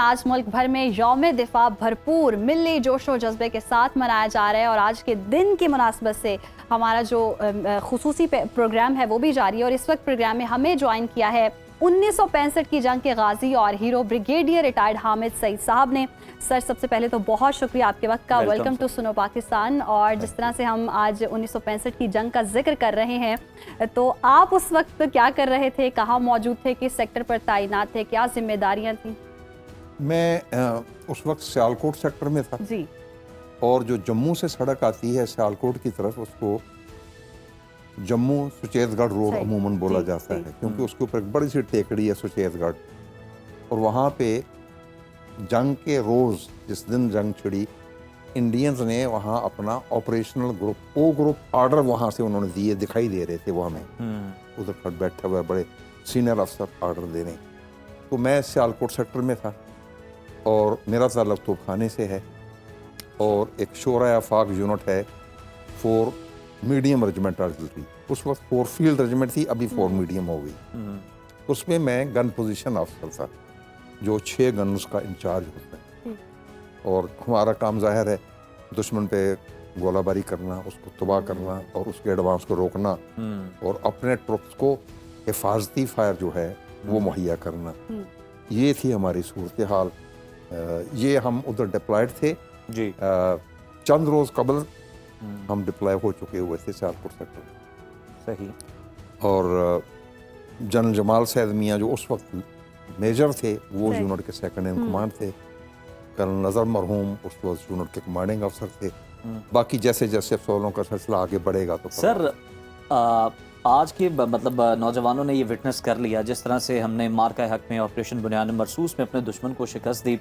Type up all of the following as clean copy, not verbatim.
आज मुल्क भर में यौम दिफा भरपूर मिली जोशो जज्बे के साथ मनाया जा रहा है और आज के दिन की मुनासबत से हमारा जो खुसूसी प्रोग्राम है वो भी जारी है। और इस वक्त प्रोग्राम में हमें ज्वाइन किया है 1965 की जंग के गाजी और hero brigadier retired Hamid Saeed साहब ने। सर, सबसे पहले तो बहुत शुक्रिया आपके वक्त का। वेलकम टू सुनो पाकिस्तान। और जिस तरह से हम आज 1965 की जंग का जिक्र कर रहे हैं, तो आप उस वक्त क्या कर रहे थे, कहाँ मौजूद थे, किस सेक्टर पर तैनात थे, क्या जिम्मेदारियां थी? मैं उस वक्त सियालकोट सेक्टर में था जी। और जो जम्मू से सड़क आती है सियालकोट की तरफ, उसको जम्मू सुचेतगढ़ रोड अमूमन बोला जाता है, क्योंकि उसके ऊपर एक बड़ी सी टेकड़ी है सुचेतगढ़। और वहाँ पे जंग के रोज़, जिस दिन जंग छिड़ी, इंडियंस ने वहाँ अपना operational group, O group order वहाँ से उन्होंने दिए, दिखाई दे रहे थे वो हमें। उधर पर बैठे हुए बड़े सीनियर अफसर ऑर्डर दे रहे हैं। तो मैं सियालकोट सेक्टर में था और मेरा ताल्लुक तोपखाने से है और एक शोरा आफाक यूनिट है 4 मीडियम रेजिमेंट आर्टिलरी। उस वक्त 4 फील्ड रेजिमेंट थी, अभी 4 मीडियम हो गई। उसमें मैं गन पोजीशन अफसर था, जो 6 गन उसका इंचार्ज होता है। और हमारा काम जाहिर है दुश्मन पे गोलाबारी करना, उसको तबाह करना और उसके एडवांस को रोकना और अपने ट्रुप्स को हिफाजती फायर जो है वो मुहैया करना। ये थी हमारी सूरत हाल। ये हम उधर डिप्लॉयड थे जी। चंद रोज़ कबल हम डिप्लॉय हो चुके हुए थे सियालकोट सेक्टर। सही। और जनरल जमाल सैद मियाँ जो उस वक्त मेजर थे, वो यूनिट के सेकंड इन कमांड थे। कर्नल नज़र मरहूम उस वक्त यूनिट के कमांडिंग अफसर थे। बाकी जैसे जैसे अफसरों का सिलसिला आगे बढ़ेगा तो सर, आज के मतलब नौजवानों ने ये विटनेस कर लिया जिस तरह से हमने मार्का हक में ऑपरेशन बुनियाद मरसूस में अपने दुश्मन को शिकस्त दी।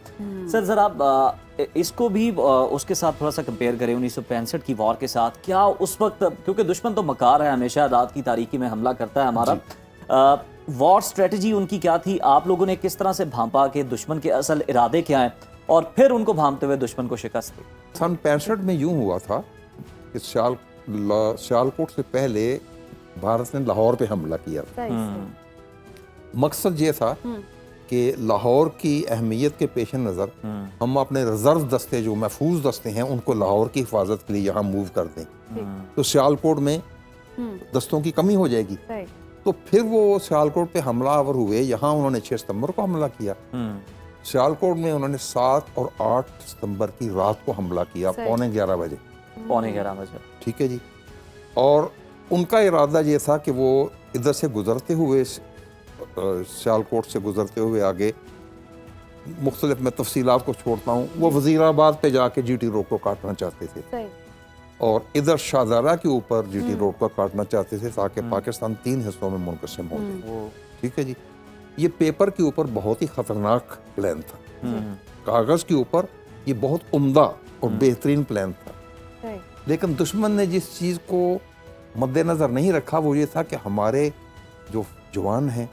सर ज़रा आप इसको भी उसके साथ थोड़ा सा कंपेयर करें 1965 की वॉर के साथ। क्या उस वक्त, क्योंकि दुश्मन तो मकार है, हमेशा रात की तारीकी में हमला करता है हमारा, वॉर स्ट्रेटजी उनकी क्या थी? आप लोगों ने किस तरह से भांपा कि दुश्मन के असल इरादे क्या हैं और फिर उनको भांपते हुए दुश्मन को शिकस्त दी? सन 65 में यूं हुआ था कि सियालकोट से पहले भारत ने लाहौर पे हमला किया। मकसद ये था कि लाहौर की अहमियत के पेश नज़र हम अपने रिजर्व दस्ते, जो महफूज दस्ते हैं, उनको लाहौर की हिफाजत के लिए यहाँ मूव कर दें। तो सियालकोट में दस्तों की कमी हो जाएगी। तो फिर वो सियालकोट पे हमलावर हुए। यहाँ उन्होंने 6 सितंबर को हमला किया। सियालकोट में उन्होंने 7 और 8 सितंबर की रात को हमला किया, पौने 11 बजे। पौने 11 बजे, ठीक है जी। और उनका इरादा ये था कि वो इधर से गुजरते हुए, सियालकोट से गुजरते हुए आगे, मुख्तलिफ मैं तफसीलात को छोड़ता हूँ, वो वजीराबाद पे जाके जीटी रोड को काटना चाहते थे और इधर शाहज़ारा के ऊपर जीटी रोड को काटना चाहते थे ताकि पाकिस्तान 3 हिस्सों में मुनक़सिम हो जाए। ठीक है जी। ये पेपर के ऊपर बहुत ही ख़तरनाक प्लान था, कागज़ के ऊपर ये बहुत उम्दा और बेहतरीन प्लान था। लेकिन दुश्मन ने जिस चीज़ को मद्देनज़र नहीं रखा वो ये था कि हमारे जो जवान हैं,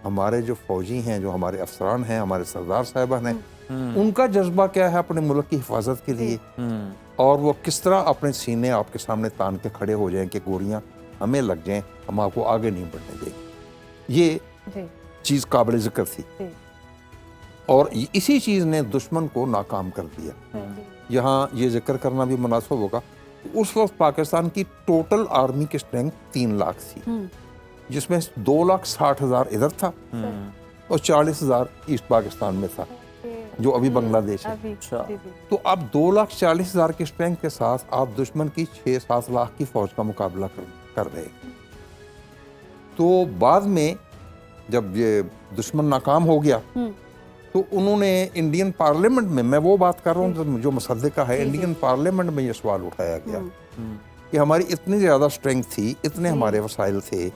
हमारे जो फौजी हैं, जो हमारे अफसरान हैं, हमारे सरदार साहिबान हैं, उनका जज्बा क्या है अपने मुल्क की हिफाजत के लिए, और वो किस तरह अपने सीने आपके सामने तान के खड़े हो जाएं कि गोलियां हमें लग जाएं, हम आपको आगे नहीं बढ़ने देंगे। ये चीज़ काबिल ज़िक्र थी और इसी चीज़ ने दुश्मन को नाकाम कर दिया। यहाँ ये जिक्र करना भी मुनासिब होगा, उस वक्त पाकिस्तान की टोटल आर्मी की स्ट्रेंथ 3 लाख थी, जिसमें 2,60,000 इधर था और 40,000 ईस्ट पाकिस्तान में था, जो अभी बांग्लादेश है। तो अब 2,40,000 की स्ट्रेंथ के साथ आप दुश्मन की 6-7 लाख की फौज का मुकाबला कर रहे। तो बाद में जब ये दुश्मन नाकाम हो गया तो उन्होंने इंडियन पार्लियामेंट में, मैं वो बात कर रहा हूँ जो मुसद्दिका है, इंडियन पार्लियामेंट में ये सवाल उठाया गया कि हमारी इतनी ज़्यादा स्ट्रेंथ थी, इतने हमारे वसाइल थे,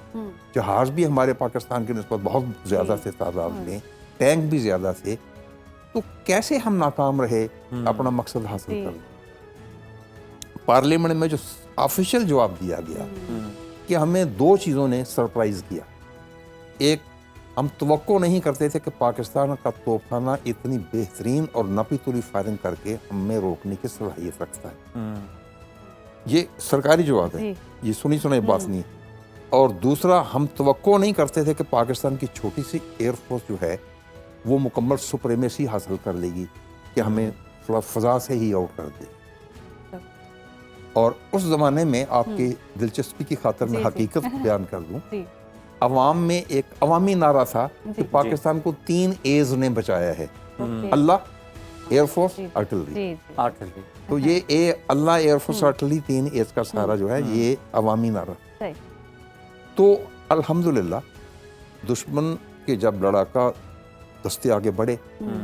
जहाज़ भी हमारे पाकिस्तान की निस्बत बहुत ज़्यादा थे तादाद में, टैंक भी ज़्यादा थे, तो कैसे हम नाकाम रहे अपना मकसद हासिल करना। पार्लियामेंट में जो ऑफिशियल जवाब दिया गया कि हमें 2 चीज़ों ने सरप्राइज़ किया। एक, हम तवक्को नहीं करते थे कि पाकिस्तान का तोपखाना इतनी बेहतरीन और नपी तुली फायरिंग करके हमें रोकने की सलाहियत रखता है। ये सरकारी जवाब है, ये सुनी सुनाई बात नहीं। और दूसरा, हम तवक्को नहीं करते थे कि पाकिस्तान की छोटी सी एयरफोर्स जो है वो मुकम्मल सुप्रीमेसी हासिल कर लेगी कि हमें थोड़ा फ़ज़ा से ही आउट कर दे। और उस ज़माने में आपकी दिलचस्पी की खातिर मैं जी, जी। हकीकत बयान कर दूं, जी अवाम में एक अवामी नारा था कि जी। पाकिस्तान को 3 एज ने बचाया है, ओके अल्लाह, एयरफोर्स, जी, आर्टिलरी। जी जी आर्टिलरी। तो ये अल्लाह, एयरफोर्स, आर्टिलरी, 3 एज का सहारा जो है ये अवामी नारा। सही तो अल्हम्दुलिल्लाह दुश्मन के जब लड़ाका दस्ते आगे बढ़े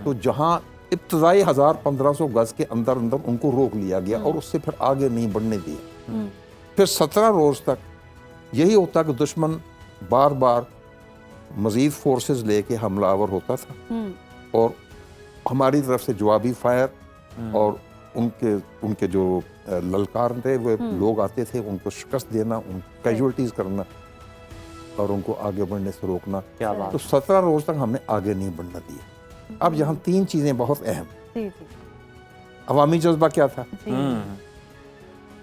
तो जहां इब्तदाई 1000-1500 गज के अंदर अंदर उनको रोक लिया गया और उससे फिर आगे नहीं बढ़ने दिया। फिर 17 रोज तक यही होता कि दुश्मन बार बार मजीद फोर्सेस लेके हमलावर होता था और हमारी तरफ से जवाबी फायर और उनके जो ललकार थे वो लोग आते थे, उनको शिकस्त देना, उन कैजुअल्टीज करना और उनको आगे बढ़ने से रोकना। क्या बात। तो 17 रोज तक हमने आगे नहीं बढ़ना दिया। अब यहाँ 3 चीजें बहुत अहम। जी जी अवामी जज्बा क्या था, जी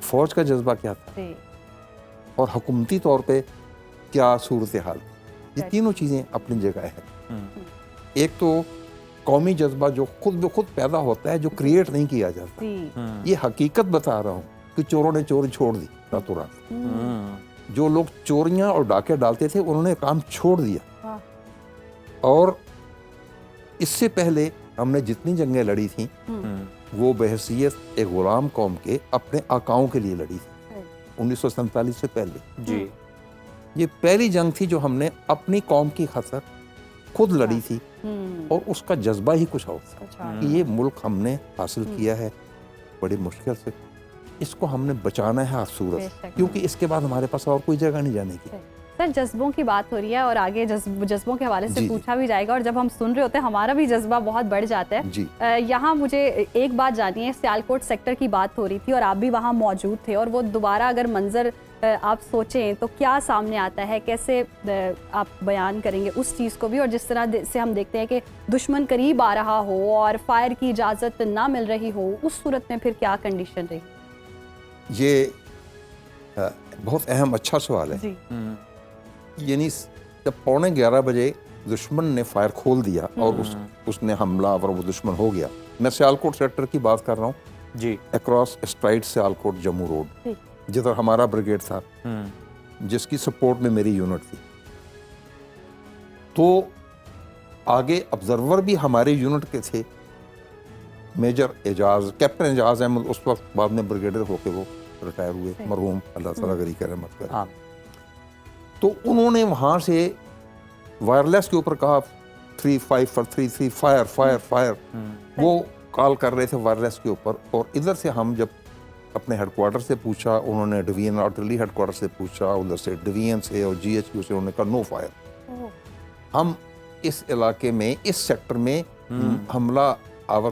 फौज का जज्बा क्या था जी और हुकूमती तौर पे क्या सूरत हाल। ये Right. तीनों चीजें अपनी जगह है। एक तो कौमी जज्बा जो खुद ब खुद पैदा होता है, जो क्रिएट नहीं किया जाता। जी ये हकीकत बता रहा हूँ कि चोरों ने चोरी छोड़ दी रातों रात। जो लोग चोरियां और डाके डालते थे उन्होंने काम छोड़ दिया। वाह। और इससे पहले हमने जितनी जंगें लड़ी थी वो बहैसियत एक गुलाम कौम के अपने आकाओं के लिए लड़ी थी 1947 से पहले। जी। ये पहली जंग थी जो हमने अपनी कौम की खातिर खुद लड़ी थी और उसका जज्बा ही कुछ और था अच्छा कि ये मुल्क हमने हासिल किया है बड़ी मुश्किल से, इसको हमने बचाना है हर सूरत, बेशक। क्योंकि इसके बाद हमारे पास और कोई जगह नहीं जाने की। सर जज्बों की बात हो रही है और आगे जज्बों के हवाले से जी, पूछा भी जाएगा और जब हम सुन रहे होते हैं हमारा भी जज्बा बहुत बढ़ जाता है। जी। यहाँ मुझे एक बात जाननी है, सियालकोट सेक्टर की बात हो रही थी और आप भी वहाँ मौजूद थे और वो दोबारा अगर मंजर आप सोचें तो क्या सामने आता है, कैसे आप बयान करेंगे उस चीज़ को भी, और जिस तरह से हम देखते हैं कि दुश्मन करीब आ रहा हो और फायर की इजाज़त ना मिल रही हो, उस सूरत में फिर क्या कंडीशन रही? ये बहुत अहम अच्छा सवाल है। जी यानी जब 11:15 बजे दुश्मन ने फायर खोल दिया और उसने हमला और वो दुश्मन हो गया। मैं सियालकोट सेक्टर की बात कर रहा हूँ, जी। Across straight Sialkot Jammu road, जिधर हमारा ब्रिगेड था, जिसकी सपोर्ट में मेरी यूनिट थी। तो आगे ऑब्जर्वर भी हमारे यूनिट के थे, मेजर एजाज, कैप्टन एजाज अहमद, उस वक्त बाद में ब्रिगेडियर होके वो रिटायर हुए, मरहूम, अल्लाह ताला गरी की रहमत करे। हाँ। तो उन्होंने वहाँ से वायरलेस के ऊपर कहा 3543 फायर फायर फायर, वो कॉल कर रहे थे वायरलेस के ऊपर। और इधर से हम जब अपने हेडक्वार्टर से पूछा, उन्होंने डिवीजन आर्टिलरी हेडक्वार्टर से पूछा, उधर से डिवीजन से और GHQ से, उन्होंने कहा नो फायर। हम इस इलाके में, इस सेक्टर में हमला आवर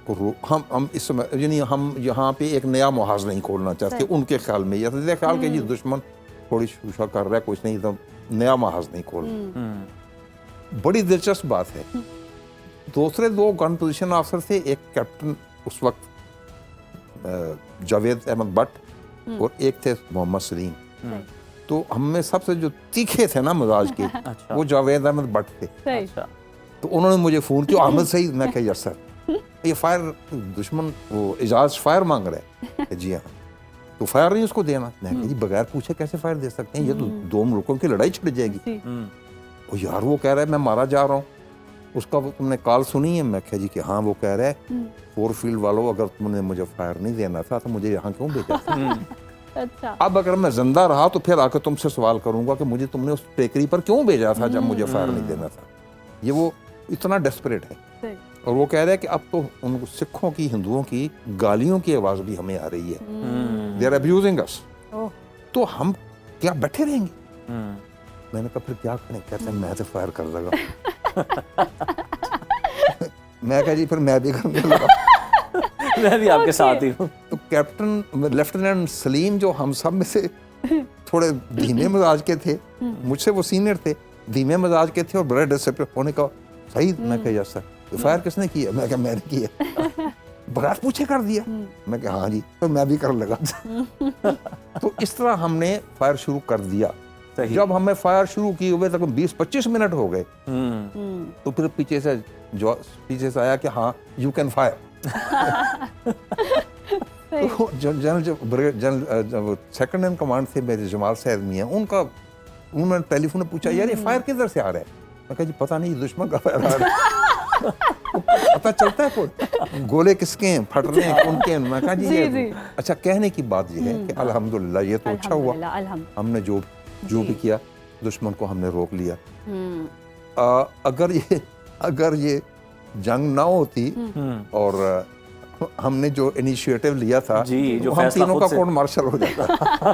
को हम इस समय यानी हम यहाँ पे एक नया मुहाज नहीं खोलना चाहते उनके ख्याल में। ये ख्याल कि जी दुश्मन थोड़ी शूशा कर रहा है, कुछ नहीं, एकदम नया महाज नहीं खोलना। बड़ी दिलचस्प बात है। दूसरे 2 गन पोजीशन ऑफिसर थे, एक कैप्टन उस वक्त जावेद अहमद भट्ट और एक थे मोहम्मद सलीम। तो हम में सबसे जो तीखे थे ना मिजाज के, अच्छा। वो जावेद अहमद भट्ट थे। अच्छा। तो उन्होंने मुझे फ़ोन किया, अहमद सईद। मैं कहा यस सर, ये फायर दुश्मन वो एजाज फायर मांग रहा है। जी हाँ, तो फायर नहीं उसको देना। मैं कहा जी बगैर पूछे कैसे फायर दे सकते हैं, ये तो 2 मुल्कों की लड़ाई छिड़ जाएगी। और यार वो कह रहा है मैं मारा जा रहा हूँ, उसका तुमने कॉल सुनी है? मैं कहा जी कि हाँ। वो कह रहा है 4 फील्ड वालों, अगर तुमने मुझे फायर नहीं देना था तो मुझे यहाँ क्यों भेजा था? अच्छा। अब अगर मैं जिंदा रहा तो फिर आकर तुमसे सवाल करूंगा कि मुझे तुमने उस टेकरी पर क्यों भेजा था जब मुझे फायर नहीं देना था। ये वो इतना डेस्परेट है। और वो कह रहा है कि अब तो उन सिखों की, हिंदुओं की गालियों की आवाज़ भी हमें आ रही है। दे आर अब्यूजिंग अस। तो हम क्या बैठे रहेंगे? मैंने कहा फिर क्या करें? कहते हैं मैं तो फायर कर लगा। मैं कहा जी फिर मैं भी करने लगा। मैं भी आपके साथ ही हूँ। तो कैप्टन लेफ्टिनेंट सलीम जो हम सब में से थोड़े धीमे मिजाज के थे, मुझसे वो सीनियर थे, धीमे मिजाज के थे और बड़े डिसिप्लिन होने का सही। मैं कहा यस सर। तो फायर किसने किया? मैं कहा मैंने किया। बगैर पूछे कर दिया? मैं कहा हाँ जी, तो मैं भी कर लगा। तो इस तरह हमने फायर शुरू कर दिया। जब हमें फायर शुरू किए हुए तक 20-25 मिनट हो गए, तो तो फिर पीछे से आया कि हाँ यू कैन फायर। तो जनरल जब सेकंड इन कमांड थे मेरे जमाल साहब मियां, उन्होंने टेलीफोन में पूछा यार ये फायर किधर से आ रहा है? मैं कहा जी पता नहीं, दुश्मन का फायर आ रहा है। पता चलता है कोई गोले किसके हैं, फट रहे हैं कौन के हैं? मैं कहा जी ये अच्छा, कहने की बात ये है कि अल्हम्दुलिल्लाह ये तो अच्छा हुआ, हमने जो भी किया दुश्मन को हमने रोक लिया। अगर ये जंग ना होती और हमने जो इनिशिएटिव लिया था, जी, जो हम फैसला तीनों खुद का से- कोर्ट मार्शल हो जाता।